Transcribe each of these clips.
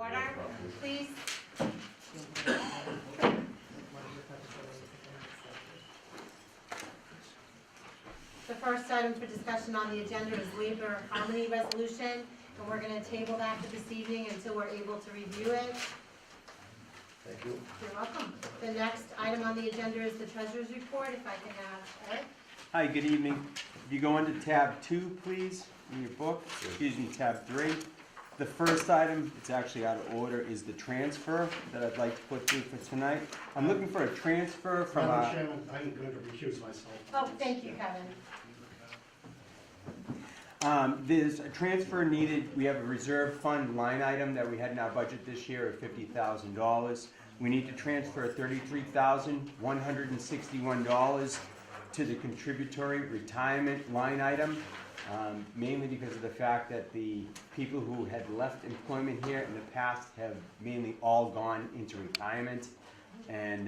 order, please. The first item for discussion on the agenda is labor harmony resolution, and we're going to table that for this evening until we're able to review it. Thank you. You're welcome. The next item on the agenda is the treasurer's report, if I can have Eric. Hi, good evening. If you go into tab 2, please, in your book, excuse me, tab 3. The first item, it's actually out of order, is the transfer that I'd like to put through for tonight. I'm looking for a transfer from Madam Chairman, I'm going to recuse myself. Oh, thank you, Kevin. There's a transfer needed. We have a reserve fund line item that we had in our budget this year of $50,000. We need to transfer $33,161 to the contributory retirement line item, mainly because of the fact that the people who had left employment here in the past have mainly all gone into retirement. And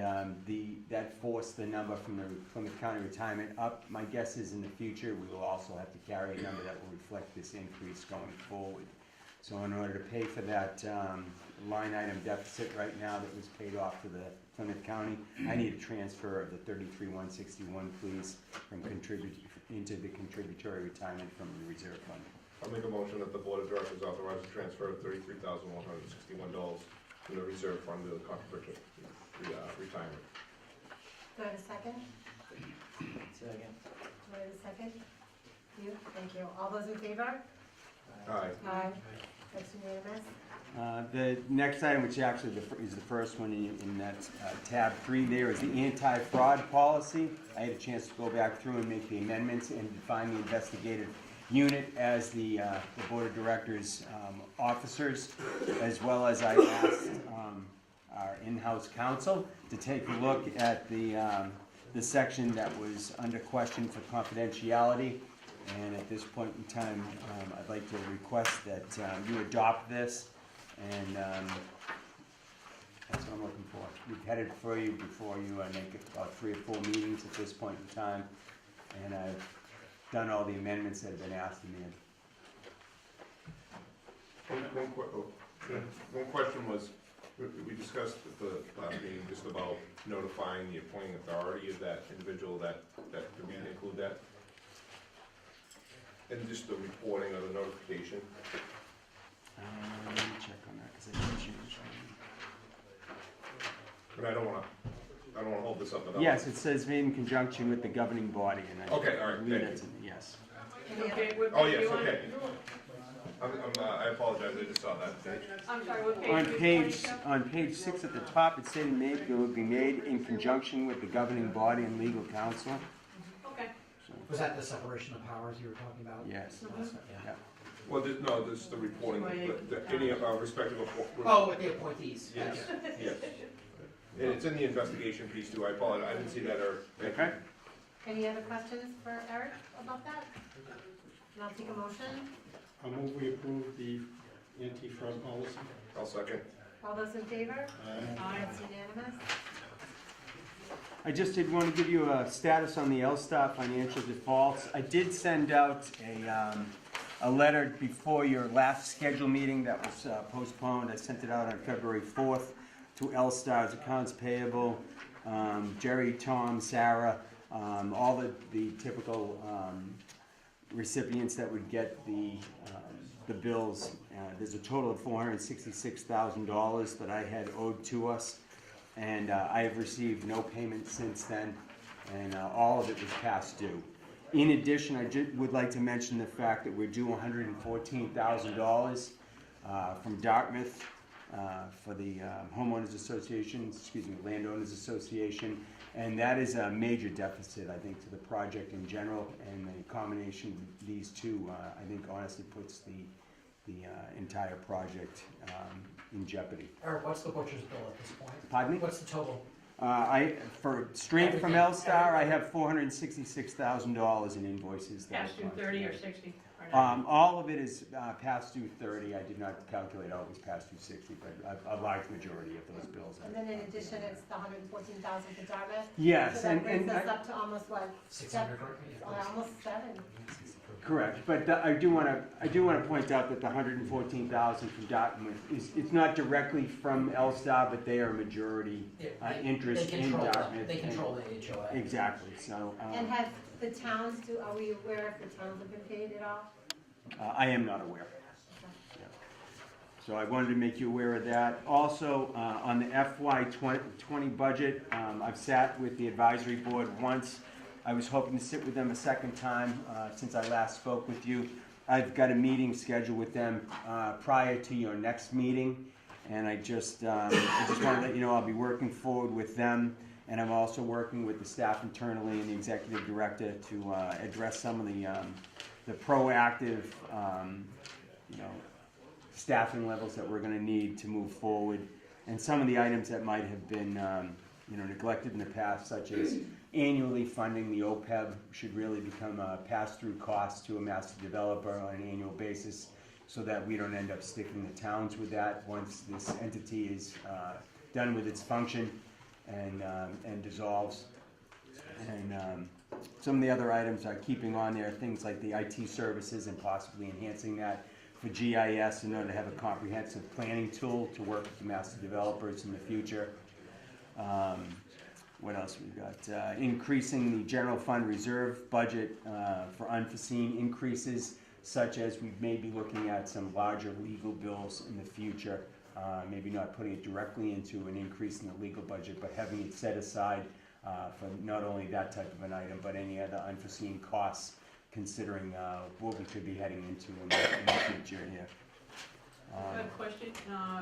that forced the number from the Plymouth County retirement up. My guess is in the future we will also have to carry a number that will reflect this increase going forward. So in order to pay for that line item deficit right now that was paid off to the Plymouth County, I need a transfer of the $33,161, please, from into the contributory retirement from the reserve fund. I'll make a motion that the Board of Directors authorize the transfer of $33,161 from the reserve fund to the contributory retirement. Do I have a second? Second. Do I have a second? You? Thank you. All those in favor? Aye. Aye. That's unanimous. The next item, which actually is the first one in that tab 3 there, is the anti-fraud policy. I had a chance to go back through and make the amendments and define the investigative unit as the Board of Directors officers, as well as I asked our in-house counsel to take a look at the section that was under question for confidentiality. And at this point in time, I'd like to request that you adopt this, and that's what I'm looking for. We've had it for you before you. I make about 3 or 4 meetings at this point in time, and I've done all the amendments that have been asked of me. One question was, we discussed at the last meeting just about notifying the appointing authority of that individual that do we include that? And just the reporting of the notification. Let me check on that because I didn't change But I don't wanna hold this up. Yes, it says made in conjunction with the governing body, and I Okay, all right, believe thank that's in, yes. Okay. Oh, yes, okay. I apologize, I just saw that. I'm sorry, what page? On page 6 at the top, it said it will be made in conjunction with the governing body and legal counsel. Okay. So, Was that the separation of powers you were talking about? yes. Yeah. Well, no, this is the reporting, any of our respective. Oh, with the appointees. Yes, yes. And it's in the investigation piece too, I apologize, I didn't see that, Eric. Okay. Any other questions for Eric about that? And I'll take a motion. I move we approve the anti-fraud policy. I'll second. All those in favor? Aye. That's unanimous. I just did want to give you a status on the L-Star financial defaults. I did send out a letter before your last scheduled meeting that was postponed. I sent it out on February 4th to L-Star's accounts payable, Jerry, Tom, Sarah, all the typical recipients that would get the bills. There's a total of $466,000 that I had owed to us, and I have received no payment since then, and all of it was past due. In addition, I would like to mention the fact that we're due $114,000 from Dartmouth for the Homeowners Association, Landowners Association, and that is a major deficit, I think, to the project in general, and the combination of these two, I think, honestly puts the entire project in jeopardy. Eric, what's the butcher's bill at this point? Pardon me? What's the total? For straight from L-Star, I have $466,000 in invoices. that Past due have gone 30 or through. 60? Or not? All of it is past due 30. I did not calculate all of it was past due 60, but a large majority of those bills. And then in addition, it's the $114,000 for Dartmouth. Yes, So that and brings us up to almost what? 600, yeah. Almost 7. Correct, but I do wanna point out that the 114,000 from Dartmouth it's not directly from L-Star, but they are majority interest in Dartmouth. They control the HOA. Exactly, so, And have the towns, are we aware if the towns have been paid at all? I am not aware. Yeah. So I wanted to make you aware of that. Also, on the FY 20 budget, I've sat with the advisory board once. I was hoping to sit with them a second time since I last spoke with you. I've got a meeting scheduled with them prior to your next meeting, and I just want to let you know I'll be working forward with them, and I'm also working with the staff internally and the executive director to address some of the proactive, staffing levels that we're going to need to move forward, and some of the items that might have been, neglected in the past, such as annually funding the OPEB should really become a pass-through cost to a master developer on an annual basis, so that we don't end up sticking the towns with that once this entity is done with its function and dissolves. And some of the other items are keeping on there, things like the IT services and possibly enhancing that for GIS in order to have a comprehensive planning tool to work with the master developers in the future. What else we got? Increasing the general fund reserve budget for unforeseen increases, such as we may be looking at some larger legal bills in the future. Maybe not putting it directly into an increase in the legal budget, but having it set aside for not only that type of an item, but any other unforeseen costs, considering what we could be heading into in the future here. I have a question.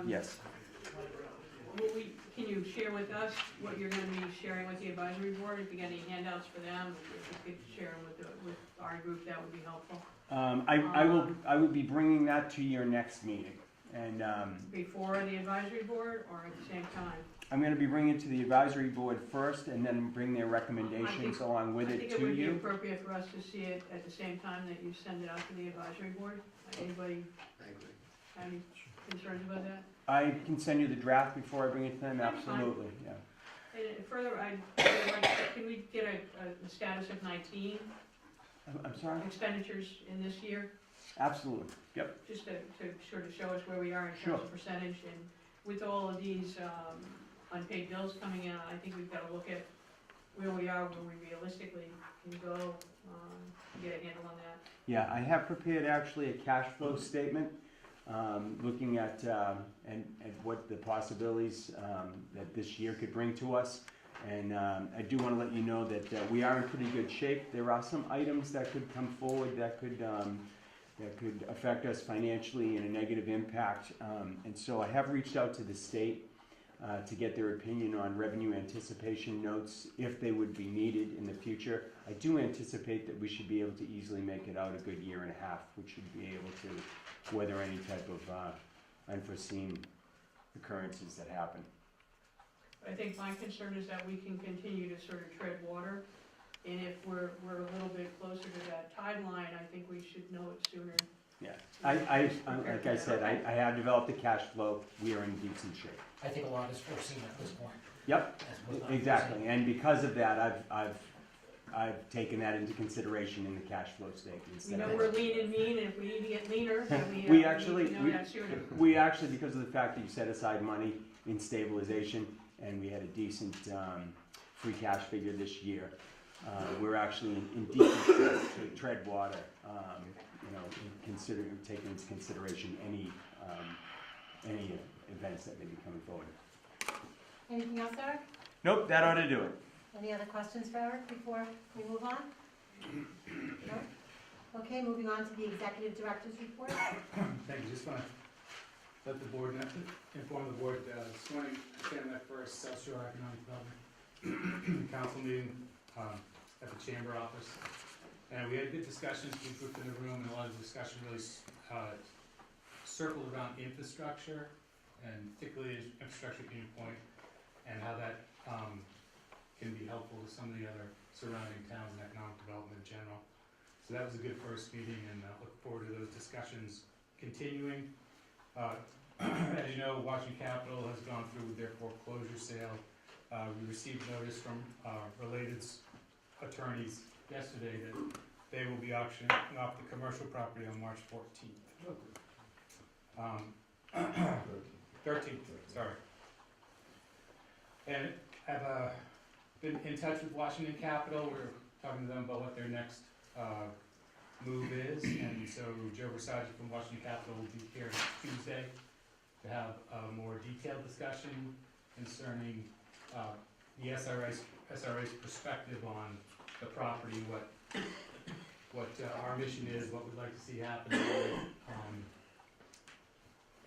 Yes. Can you share with us what you're gonna be sharing with the advisory board? If you got any handouts for them, if you could share them with our group, that would be helpful. I will be bringing that to your next meeting, and Before the advisory board or at the same time? I'm going to be bringing it to the advisory board first, and then bring their recommendations along with I it think it to would be you. appropriate for us to see it at the same time that you send it out to the advisory board. Anybody have any concerns about that? I can send you the draft before I bring it to them, That's fine. absolutely, yeah. And further, can we get a status of 19 I'm sorry? expenditures in this year? Absolutely, yep. Just to sort of show us where we are in Sure. terms of percentage, and with all of these unpaid bills coming in, I think we've got to look at where we are, where we realistically can go, get a handle on that. Yeah, I have prepared actually a cash flow statement, looking at and what the possibilities that this year could bring to us. And I do want to let you know that we are in pretty good shape. There are some items that could come forward that could affect us financially in a negative impact. And so I have reached out to the state to get their opinion on revenue anticipation notes if they would be needed in the future. I do anticipate that we should be able to easily make it out a good year and a half, which should be able to weather any type of unforeseen occurrences that happen. I think my concern is that we can continue to sort of tread water, and if we're a little bit closer to that timeline, I think we should know it sooner. Yeah, like I said, I have developed a cash flow. We are in decent shape. I think a lot is foreseen at this point. Yep, as was not exactly. foreseen. And because of that, I've taken that into consideration in the cash flow statement. We instead know of- we're lean and mean, and if we need to get leaner, then we We need actually- to know that sooner. We actually, because of the fact that you set aside money in stabilization, and we had a decent free cash figure this year, we're actually in decent shape to tread water, taking into consideration any events that may be coming forward. Anything else, Eric? Nope, that ought to do it. Any other questions for Eric before we move on? No? Okay, moving on to the executive director's report. Thank you, just want to let the board, inform the board, this morning, I attended my first South Shore Economic Development Council meeting at the chamber office. And we had good discussions, we grouped in the room, and a lot of the discussion really circled around infrastructure, and particularly infrastructure at Union Point, and how that can be helpful to some of the other surrounding towns and economic development in general. So that was a good first meeting, and I look forward to those discussions continuing. As you know, Washington Capital has gone through with their foreclosure sale. We received notice from Related's attorneys yesterday that they will be auctioning off the commercial property on March 14th. 13th, sorry. And I've been in touch with Washington Capital. We're talking to them about what their next move is, and so Joe Versace from Washington Capital will be here Tuesday to have a more detailed discussion concerning the SRA's perspective on the property, what our mission is, what we'd like to see happen.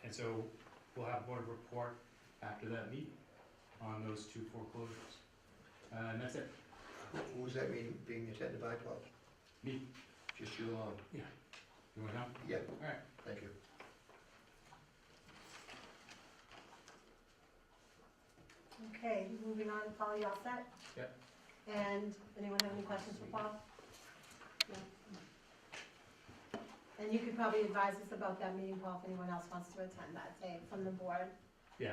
And so we'll have more to report after that meeting on those two foreclosures. And that's it. Who's that meeting being attended by, Bob? Me. Just you alone? You want to know? Yeah. All right. Thank you. Okay, moving on, Paul, you all set? Yep. And anyone have any questions for Paul? No? And you could probably advise us about that meeting, Paul, if anyone else wants to attend that day from the board. Yeah.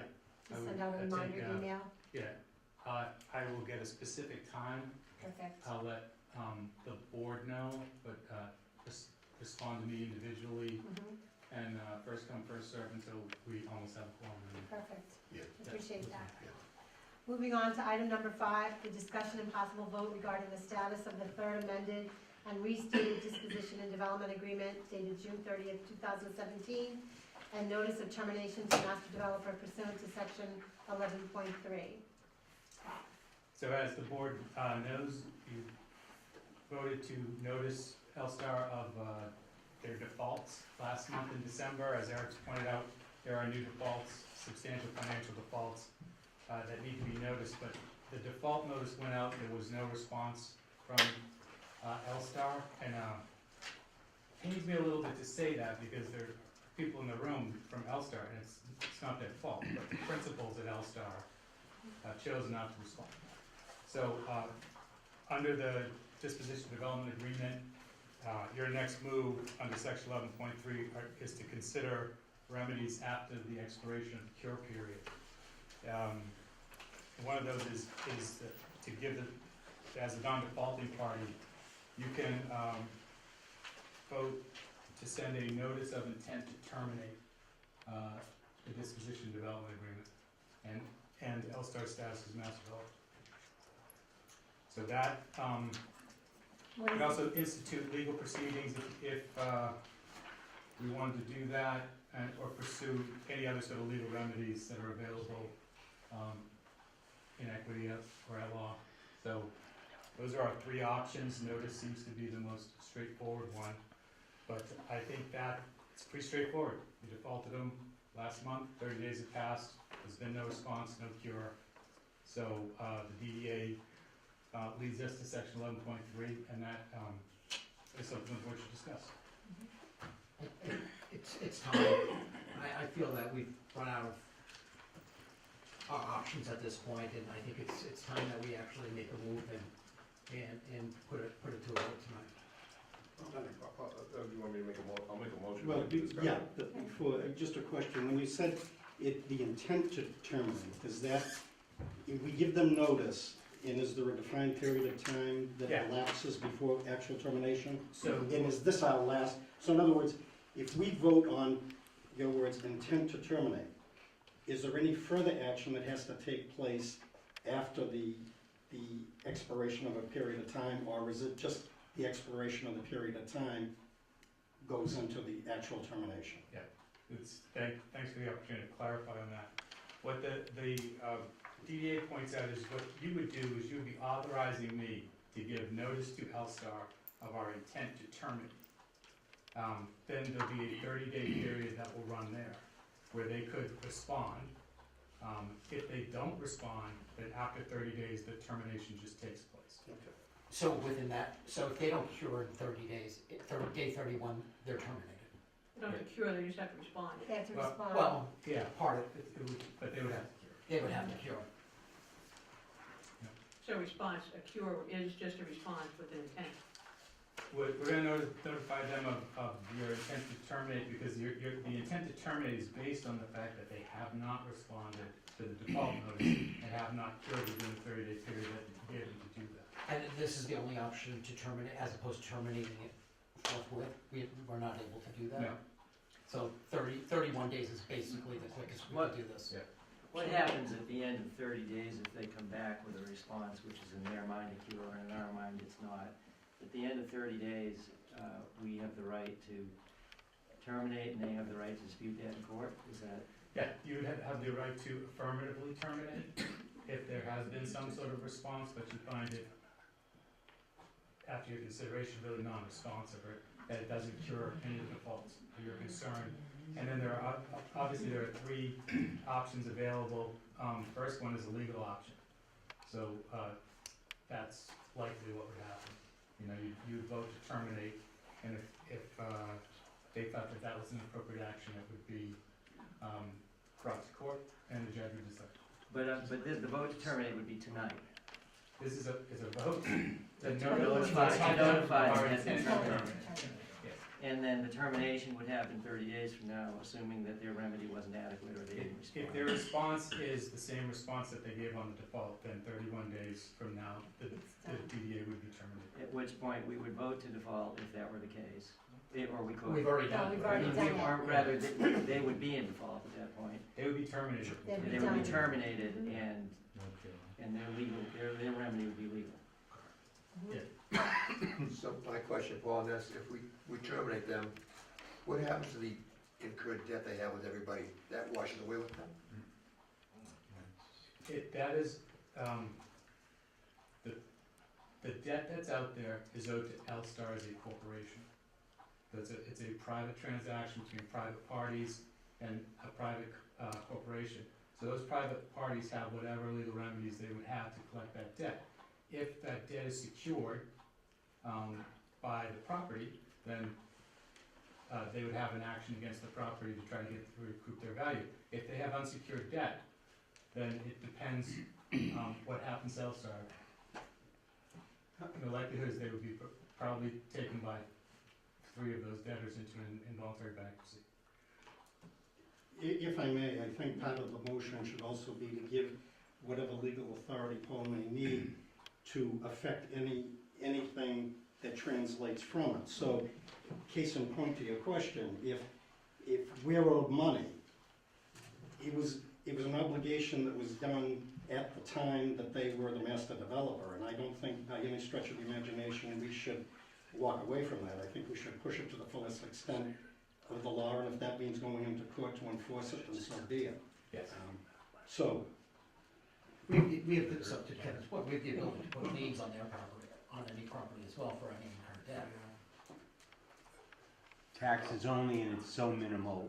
Just I send would- out a I think, reminder email. Yeah. I will get a specific time. Perfect. I'll let the board know, but respond to me individually, Mhm. and first come, first served until we almost have a quorum. Perfect. Yeah. Appreciate that. Yeah. Moving on to item number 5, the discussion and possible vote regarding the status of the third amended and restated disposition and development agreement dated June 30th, 2017, and notice of termination to master developer pursuant to section 11.3. So as the board knows, you voted to notice L-Star of their defaults last month in December. As Eric's pointed out, there are new defaults, substantial financial defaults that need to be noticed, but the default notice went out, there was no response from L-Star, and it pains me a little bit to say that because there are people in the room from L-Star, and it's not their fault, but the principals at L-Star chose not to respond. So, under the disposition development agreement, your next move under section 11.3 is to consider remedies after the expiration of the cure period. One of those is to give as a non-defaulting party, you can vote to send a notice of intent to terminate the disposition development agreement and L-Star status as master developer. So that What we is- could also institute legal proceedings if we wanted to do that, or pursue any other sort of legal remedies that are available in equity or at law. So those are our 3 options. Notice seems to be the most straightforward one, but I think that it's pretty straightforward. We defaulted them last month, 30 days have passed, there's been no response, no cure. So the DDA leads us to section 11.3, and that is something the board should discuss. It's time. I feel that we've run out of our options at this point, and I think it's time that we actually make a move and put it to a vote tonight. Do you want me to make I'll make a motion. Well, to discuss yeah, it. but before, just a question, when you said the intent to terminate, is that, if we give them notice, and is there a defined period of time that Yeah. elapses before actual termination? So And is this our last, so in other words, if we vote on, your words, intent to terminate, is there any further action that has to take place after the expiration of a period of time, or is it just the expiration of the period of time goes into the actual termination? thanks for the opportunity to clarify on that. What the DDA points out is what you would do is you would be authorizing me to give notice to L-Star of our intent to terminate. Then there'll be a 30-day period that will run there, where they could respond. If they don't respond, then after 30 days, the termination just takes place. Okay. So within that, so if they don't cure in 30 days, day 31, they're terminated. They don't have to cure, they just have to respond. They have to Well- respond. Well, Yeah, part of it would, but they would have to cure. they would have to cure. So response, a cure is just a response with an intent. We're gonna notify them of your intent to terminate, because the intent to terminate is based on the fact that they have not responded to the default notice and have not cured within the 30-day period that you gave them to do that. And this is the only option to terminate, as opposed to terminating it forthwith, we're not able to do that? No. So 31 days is basically the quickest we What- can do this. Yeah. What happens at the end of 30 days if they come back with a response, which is in their mind a cure, and in our mind it's not? At the end of 30 days, we have the right to terminate, and they have the right to dispute that in court? Is that? Yeah, you would have the right to affirmatively terminate if there has been some sort of response, but you find it, after your consideration, really non-responsive, or that it doesn't cure any of the faults of your concern. And then there are, obviously, there are three options available. First one is a legal option. So that's likely what would happen. You know, you would vote to terminate, and if they thought that that was an appropriate action, it would be brought to court, and the judge would decide. But the vote to terminate would be tonight. This is a vote to Notify our and intent to terminate. terminate. Yes. And then the termination would happen 30 days from now, assuming that their remedy wasn't adequate or they didn't respond. If their response is the same response that they gave on the default, then 31 days from now, the DDA would be terminated. At which point, we would vote to default if that were the case, or we could. We've already No, done we've it. already done it. Or rather, they would be in default at that point. They would be terminated. They'd be They would be done. terminated, and their legal, their remedy would be legal. So my question, Paul, on this, if we terminate them, what happens to the incurred debt they have with everybody? That washes away with them? That is, the debt that's out there is owed to L-Star as a corporation. It's a private transaction between private parties and a private corporation. So those private parties have whatever legal remedies they would have to collect that debt. If that debt is secured by the property, then they would have an action against the property to try to recoup their value. If they have unsecured debt, then it depends what happens to L-Star. The likelihood is they would be probably taken by 3 of those debtors into an involuntary bankruptcy. If I may, I think part of the motion should also be to give whatever legal authority Paul may need to affect anything that translates from it. So, case in point to your question, if we're owed money, it was an obligation that was done at the time that they were the master developer, and I don't think by any stretch of the imagination we should walk away from that. I think we should push it to the fullest extent of the law, and if that means going into court to enforce it, then so be it. Yes. So, We have, it's up to Kevin's point, we have the ability to put liens on their property, on any property as well for any incurred debt. Taxes only, and it's so minimal,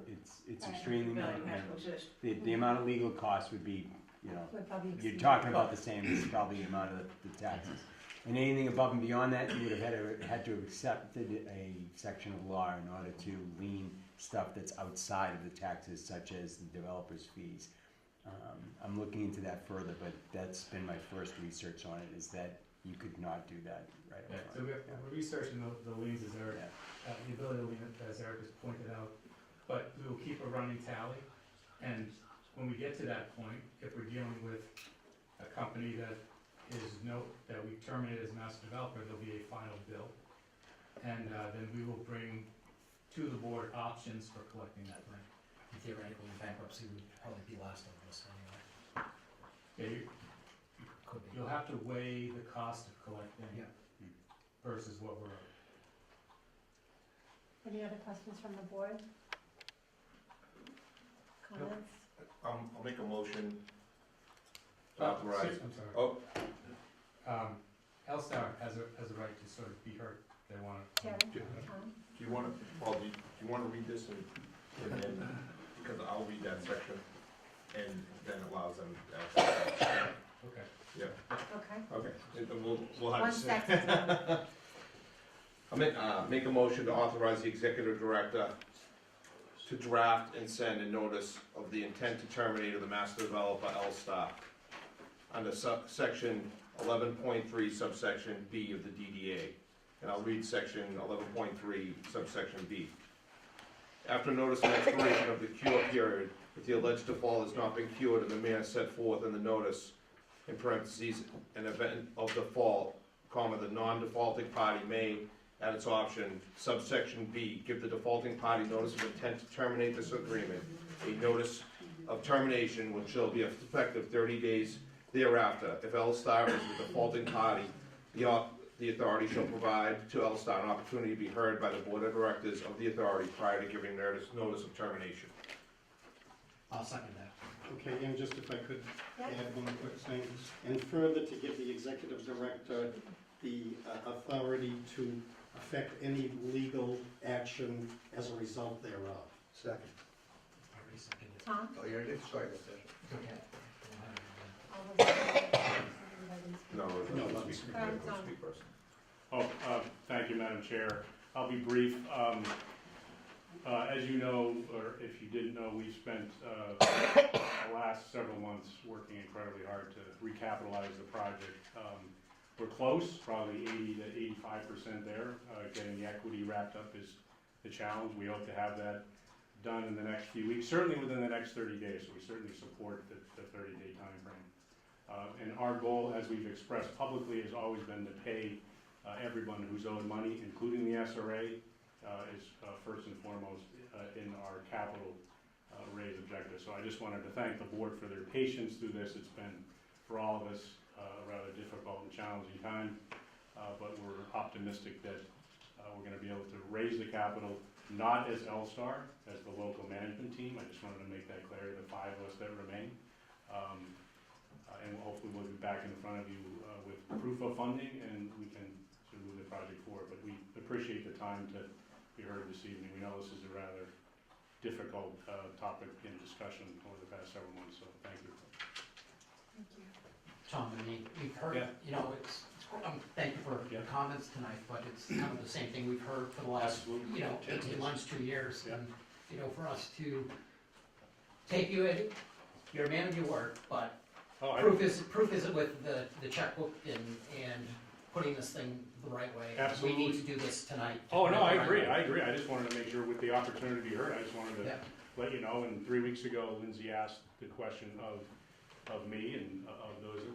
it's extremely Really minimal. has to exist. The amount of legal costs would be, you know, Would probably you're exceed. talking about the same as probably the amount of the taxes. And anything above and beyond that, you would have had to have accepted a section of law in order to lien stuff that's outside of the taxes, such as the developer's fees. I'm looking into that further, but that's been my first research on it, is that you could not do that right Yeah, away. so we're researching the liens as Eric, the ability to lien, as Eric has pointed out, but we will keep a running tally, and when we get to that point, if we're dealing with a company that that we terminate as master developer, there'll be a final bill, and then we will bring to the board options for collecting that rent. Theoretically, bankruptcy would probably be last on this anyway. Yeah, Could be. you'll have to weigh the cost of collecting Yeah. versus what we're owed. Any other questions from the board? Comments? I'll make a motion to Oh, authorize. I'm sorry. Oh, L-Star has a right to sort of be heard, if they want to. Terry? Do Tom? do you wanna, Paul, do you wanna read this and then, because I'll read that section, and then allows them to ask. Okay. Yeah, Okay. okay, and then we'll have. One second. I'll make a motion to authorize the executive director to draft and send a notice of the intent to terminate of the master developer L-Star under section 11.3 subsection B of the DDA. And I'll read section 11.3 subsection B. After notice of expiration of the cure period, if the alleged default has not been cured in the manner set forth in the notice, in parentheses, an event of default non-defaulting party may, at its option, subsection B, give the defaulting party notice of intent to terminate this agreement. A notice of termination which shall be effective 30 days thereafter. If L-Star is the defaulting party, the authority shall provide to L-Star an opportunity to be heard by the board of directors of the authority prior to giving notice of termination. I'll second that. Okay, and just if I could Yeah. add one quick thing, and further to give the executive director the authority to affect any legal action as a result thereof. Second. Already seconded. Tom? Oh, you did, sorry about that. It's okay. All those in favor? No, No, let's let me speak, Tom. let's speak first. Thank you, Madam Chair. I'll be brief. As you know, or if you didn't know, we've spent the last several months working incredibly hard to recapitalize the project. We're close, probably 80 to 85% there. Getting the equity wrapped up is the challenge. We hope to have that done in the next few weeks, certainly within the next 30 days. So we certainly support the 30-day timeframe. And our goal, as we've expressed publicly, has always been to pay everyone who's owed money, including the SRA, is first and foremost in our capital raise objective. So I just wanted to thank the board for their patience through this. It's been, for all of us, a rather difficult and challenging time, but we're optimistic that we're going to be able to raise the capital, not as L-Star, as the local management team. I just wanted to make that clear, the 5 of us that remain. And hopefully we'll be back in front of you with proof of funding, and we can sort of move the project forward. But we appreciate the time to be heard this evening. We know this is a rather difficult topic in discussion over the past several months, so thank you. Thank you. Tom, I mean, we've heard, Yeah. you know, thank you for your comments tonight, but it's kind of the same thing we've heard for the last, Absolutely. you know, 18 months, 2 years. Yeah. And, you know, for us to take you at, you're a man of your word, but Oh, proof isn't with the checkbook and putting this thing the right way. Absolutely. We need to do this tonight. Oh, no, I The right agree, way. I just wanted to make sure with the opportunity to be heard, I just wanted to Yeah. let you know. And 3 weeks ago, Lindsay asked the question of me and of those that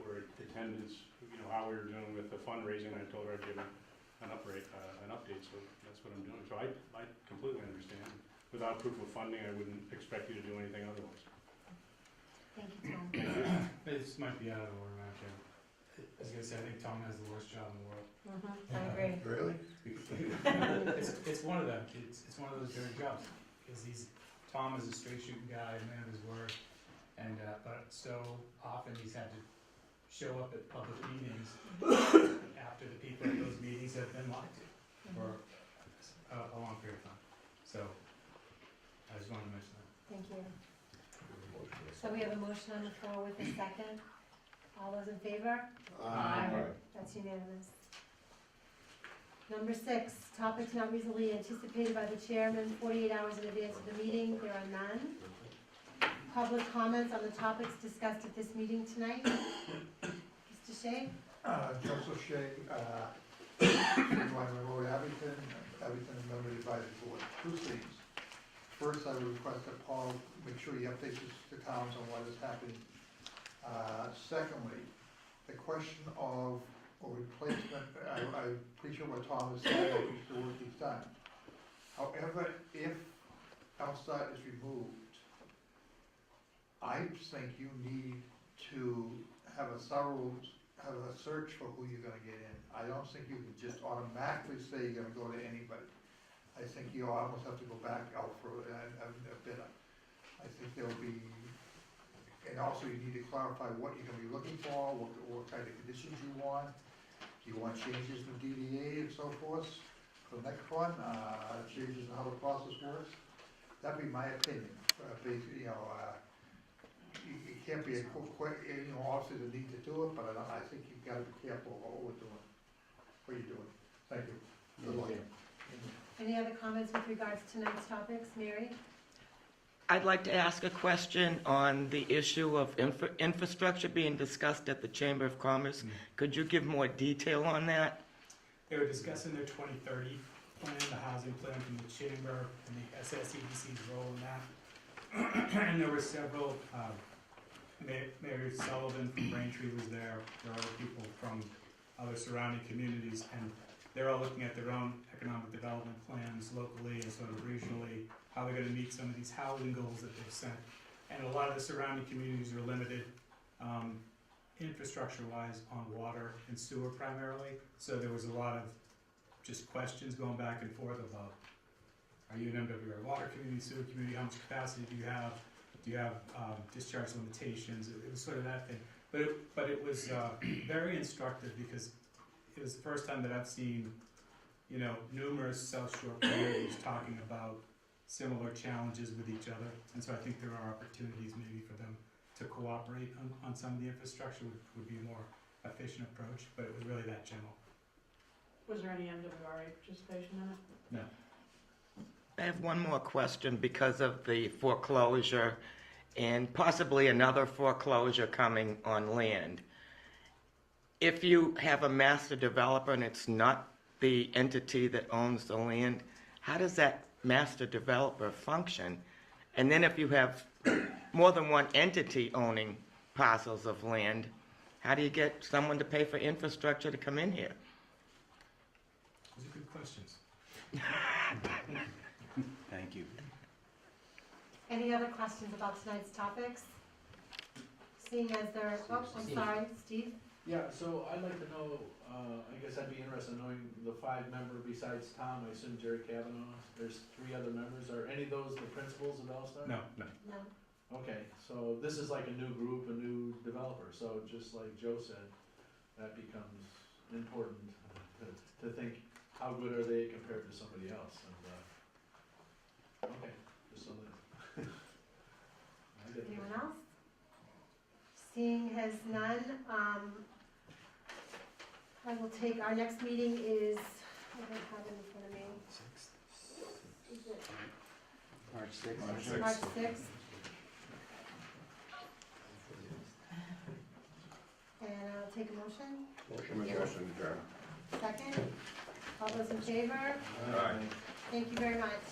were in attendance, you know, how we were doing with the fundraising. I told her I'd give an update, so that's what I'm doing. So I completely understand. Without proof of funding, I wouldn't expect you to do anything otherwise. Thank you, Tom. This might be out of order, Madam Chair. I was gonna say, I think Tom has the worst job in the world. I agree. Really? It's one of them, it's one of those dirty jobs, because Tom is a straight shooting guy, a man of his word, and, but so often he's had to show up at public meetings after the people at those meetings have been lied to for a long period of time. So, I just wanted to mention that. Thank you. So we have a motion on the floor with a second. All those in favor? That's unanimous. Number 6, topics not reasonably anticipated by the chairman 48 hours in advance of the meeting. There are none. Public comments on the topics discussed at this meeting tonight. Mr. Shea? Joseph Shea, Wyman Road, Abington, member by the board. 2 things. First, I would request that Paul make sure he updates the towns on what is happening. Secondly, the question of a replacement, I appreciate what Tom has said, I appreciate the work he's done. However, if L-Star is removed, I think you need to have a search for who you're gonna get in. I don't think you can just automatically say you're gonna go to anybody. I think you almost have to go back out for a bidder. I think there'll be, and also you need to clarify what you're gonna be looking for, what kind of conditions you want. Do you want changes in DDA and so forth for the next one, changes in how the process works? That'd be my opinion, basically, it can't be a quick, obviously the need to do it, but I think you've gotta be careful of what you're doing. Thank you. Good luck. Any other comments with regards to tonight's topics? Mary? I'd like to ask a question on the issue of infrastructure being discussed at the Chamber of Commerce. Could you give more detail on that? They were discussing their 2030 plan, the housing plan from the Chamber, and the SSEDC's role in that. And there were several, Mayor Sullivan from Braintree was there. There were other people from other surrounding communities, and they're all looking at their own economic development plans locally and sort of regionally, how they're gonna meet some of these housing goals that they've set. And a lot of the surrounding communities are limited, infrastructure-wise on water and sewer primarily, so there was a lot of just questions going back and forth about, are you an MWR water community, sewer community, how much capacity do you have? Do you have discharge limitations? It was sort of that thing. But it was very instructive because it was the first time that I've seen, you know, numerous South Shore communities talking about similar challenges with each other. And so I think there are opportunities maybe for them to cooperate on some of the infrastructure would be a more efficient approach, but it was really that general. Was there any MWRA participation in it? No. I have one more question because of the foreclosure and possibly another foreclosure coming on land. If you have a master developer and it's not the entity that owns the land, how does that master developer function? And then if you have more than one entity owning parcels of land, how do you get someone to pay for infrastructure to come in here? Those are good questions. Thank you. Any other questions about tonight's topics? Seeing as there, oh, I'm sorry, Steve? Yeah, so I'd like to know, I guess I'd be interested in knowing the 5-member besides Tom, I assume Jerry Kavanaugh, there's 3 other members, are any of those the principals of All-Star? No, no. No. Okay, so this is like a new group, a new developer, so just like Joe said, that becomes important to think, how good are they compared to somebody else, and, okay, just something. Anyone else? Seeing as none, I will take, our next meeting is, I don't have it in front of me. Is it March 6th. March 6th? And I'll take a motion. Motion adjourned. Second? All those in favor? Aye. Thank you very much.